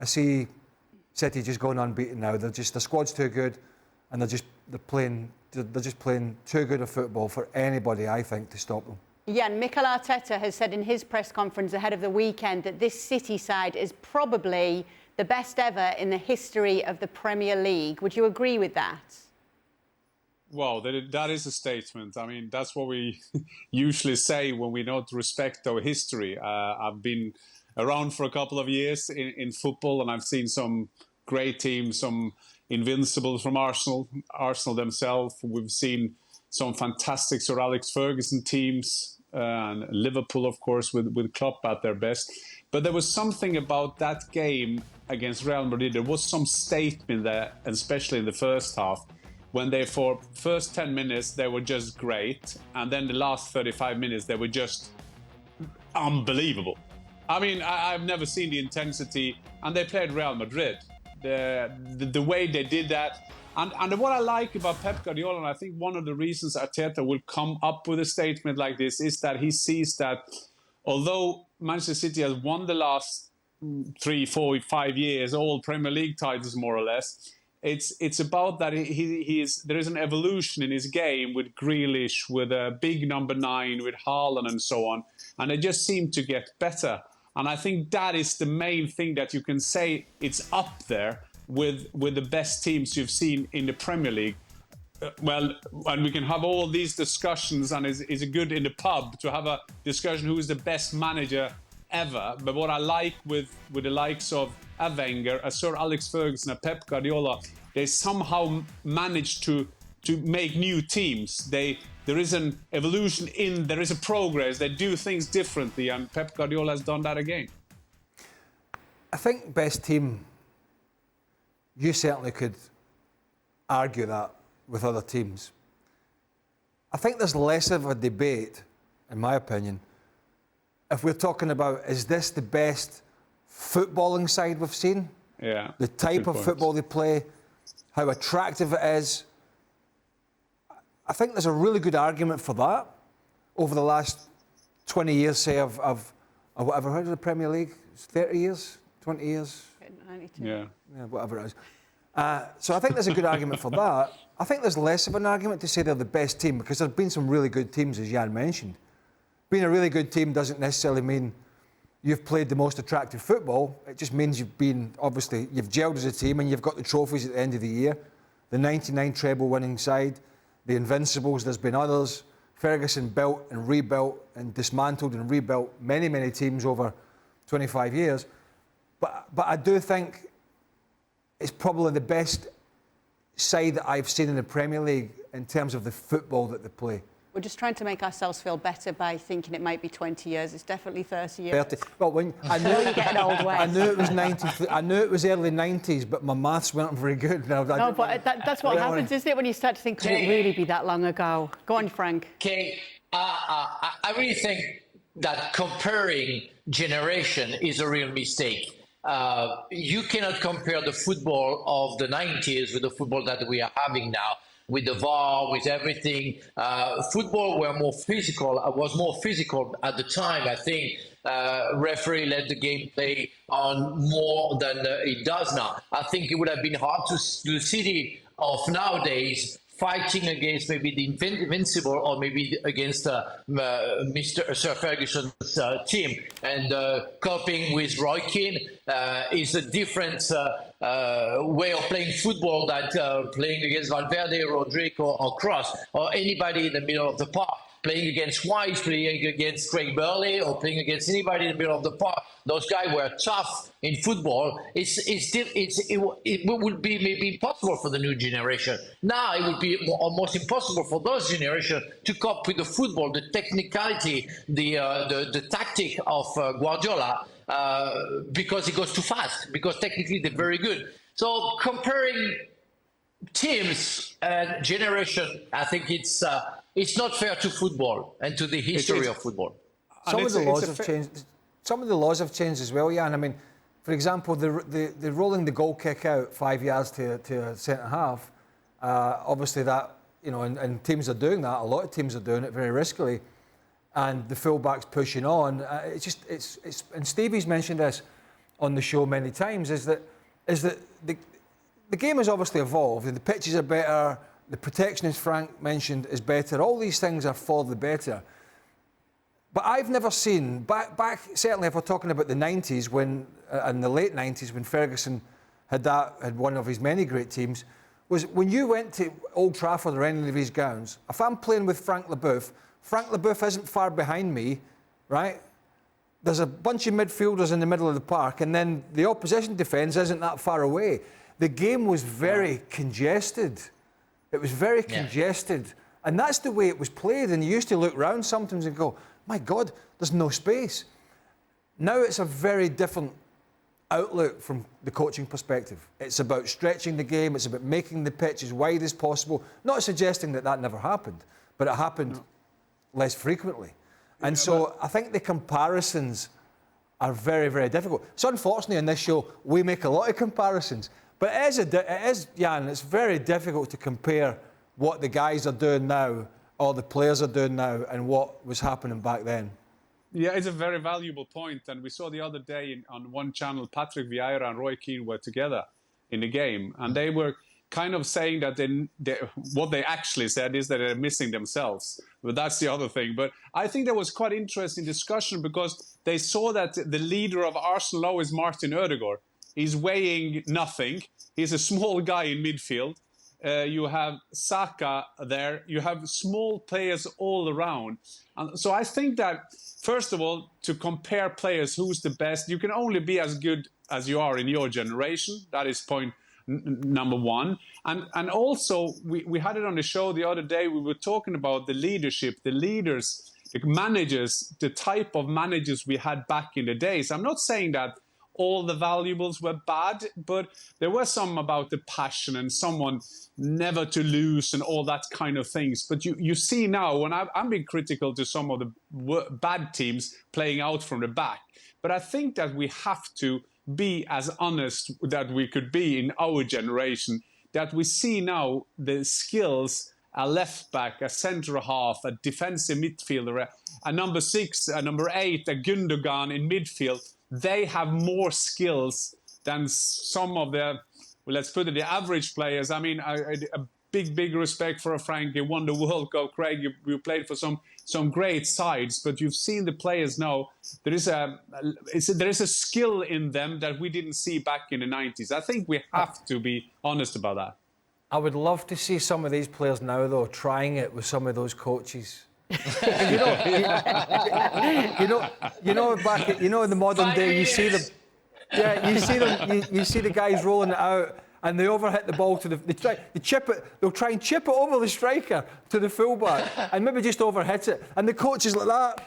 I see City just going unbeaten now. The squad's too good, and they're just playing too good a football for anybody, I think, to stop them. Yeah, and Mikel Arteta has said in his press conference ahead of the weekend that this City side is probably the best ever in the history of the Premier League. Would you agree with that? Well, that is a statement. I mean, that's what we usually say when we don't respect our history. I've been around for a couple of years in football, and I've seen some great teams, some invincibles from Arsenal themselves. We've seen some fantastic Sir Alex Ferguson teams, and Liverpool, of course, with Klopp at their best. But there was something about that game against Real Madrid. There was some statement there, especially in the first half, when they, for first 10 minutes, they were just great. And then the last 35 minutes, they were just unbelievable. I mean, I've never seen the intensity. And they played Real Madrid. The way they did that. And what I like about Pep Guardiola, and I think one of the reasons Arteta will come up with a statement like this, is that he sees that although Manchester City has won the last 3, 4, 5 years, all Premier League titles more or less, it's about that there is an evolution in his game with Grealish, with a big number 9, with Haaland and so on. And they just seem to get better. And I think that is the main thing that you can say it's up there with the best teams you've seen in the Premier League. Well, and we can have all these discussions, and is it good in the pub to have a discussion who is the best manager ever? But what I like with the likes of a Wenger, a Sir Alex Ferguson, a Pep Guardiola, they somehow manage to make new teams. There is an evolution there is a progress. They do things differently, and Pep Guardiola has done that again. I think best team, you certainly could argue that with other teams. I think there's less of a debate, in my opinion, if we're talking about, is this the best footballing side we've seen? Yeah. The type of football they play, how attractive it is. I think there's a really good argument for that over the last 20 years, say, of whatever. How did the Premier League? 30 years? 20 years? 92. Yeah, whatever it is. So I think there's a good argument for that. I think there's less of an argument to say they're the best team, because there have been some really good teams, as Jan mentioned. Being a really good team doesn't necessarily mean you've played the most attractive football. It just means you've gelled as a team, and you've got the trophies at the end of the year. The 99 treble winning side, the Invincibles, there's been others. Ferguson built and rebuilt and dismantled and rebuilt many, many teams over 25 years. But I do think it's probably the best side that I've seen in the Premier League in terms of the football that they play. We're just trying to make ourselves feel better by thinking it might be 20 years. It's definitely 30 years. 30. Well, I knew you're getting old, Wes. I knew it was 90. I knew it was early 90s, but my maths weren't very good. No, but that's what happens, isn't it, when you start to think, could it really be that long ago? Go on, Frank. Okay, I really think that comparing generation is a real mistake. You cannot compare the football of the 90s with the football that we are having now, with the VAR, with everything. Football was more physical at the time. I think referee let the game play on more than it does now. I think it would have been hard to the City of nowadays fighting against maybe the Invincible, or maybe against Mr. Sir Ferguson's team. And coping with Roy Keane is a different way of playing football than playing against Valverde, Rodrigo, or Kroos, or anybody in the middle of the park. Playing against Wise, playing against Craig Burley, or playing against anybody in the middle of the park. Those guys were tough in football. It would be maybe impossible for the new generation. Now it would be almost impossible for those generation to cope with the football, the technicality, the tactic of Guardiola, because it goes too fast, because technically they're very good. So comparing teams and generation, I think it's not fair to football and to the history of football. Some of the laws have changed. Some of the laws have changed as well, Jan. I mean, for example, the rolling the goal kick out 5 yards to a centre half. Obviously, that and teams are doing that. A lot of teams are doing it very riskily, and the fullbacks pushing on. And Stevie's mentioned this on the show many times, is that the game has obviously evolved. The pitches are better. The protection, as Frank mentioned, is better. All these things are for the better. But I've never seen, back certainly if we're talking about the 90s, in the late 90s, when Ferguson had one of his many great teams, was when you went to Old Trafford or any of his grounds, if I'm playing with Frank Leboeuf isn't far behind me, right? There's a bunch of midfielders in the middle of the park, and then the opposition defence isn't that far away. The game was very congested. It was very congested. And that's the way it was played. And you used to look round sometimes and go, my God, there's no space. Now it's a very different outlook from the coaching perspective. It's about stretching the game. It's about making the pitch as wide as possible. Not suggesting that never happened, but it happened less frequently. And so I think the comparisons are very, very difficult. So unfortunately on this show, we make a lot of comparisons. But it is, Jan, it's very difficult to compare what the guys are doing now or the players are doing now and what was happening back then. Yeah, it's a very valuable point. And we saw the other day on one channel, Patrick Vieira and Roy Keane were together in the game. And they were kind of saying that what they actually said is that they're missing themselves. But that's the other thing. But I think there was quite interesting discussion because they saw that the leader of Arsenal now is Martin Ødegaard. He's weighing nothing. He's a small guy in midfield. You have Saka there. You have small players all around. And so I think that, first of all, to compare players, who's the best, you can only be as good as you are in your generation. That is point number one. And also, we had it on the show the other day. We were talking about the leadership, the leaders, the managers, the type of managers we had back in the days. I'm not saying that all the valuables were bad, but there were some about the passion and someone never to lose and all that kind of things. But you see now, when I'm being critical to some of the bad teams playing out from the back, but I think that we have to be as honest that we could be in our generation, that we see now the skills, a left back, a centre half, a defensive midfielder, a number 6, a number 8, a Gundogan in midfield. They have more skills than some of the, well, let's put it, the average players. I mean, a big respect for Frank. You won the World Cup, Craig. You played for some great sides, but you've seen the players now. There is a skill in them that we didn't see back in the 90s. I think we have to be honest about that. I would love to see some of these players now, though, trying it with some of those coaches. you know, back in the modern day, you see them. Yeah, you see the guys rolling it out, and they overhit the ball to they chip it. They'll try and chip it over the striker to the fullback, and maybe just overhit it. And the coach is like that.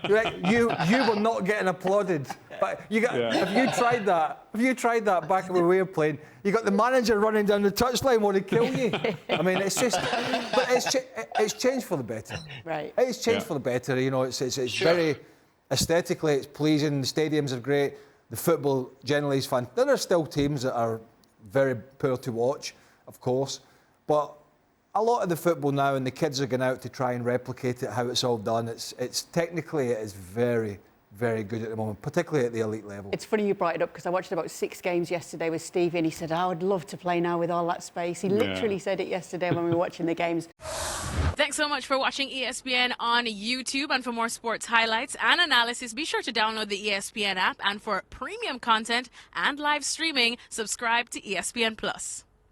Like, you were not getting applauded. But have you tried that? Have you tried that back when we were playing? You got the manager running down the touchline wanting to kill you. I mean, it's just, but it's changed for the better. Right. It's changed for the better. You know, it's very aesthetically, it's pleasing. The stadiums are great. The football generally is fun. There are still teams that are very poor to watch, of course, but a lot of the football now, and the kids are going out to try and replicate it, how it's all done. It's technically, it is very, very good at the moment, particularly at the elite level. It's funny you brought it up because I watched about 6 games yesterday with Stevie, and he said, I would love to play now with all that space. He literally said it yesterday when we were watching the games. Thanks so much for watching ESPN on YouTube. And for more sports highlights and analysis, be sure to download the ESPN app. And for premium content and live streaming, subscribe to ESPN Plus.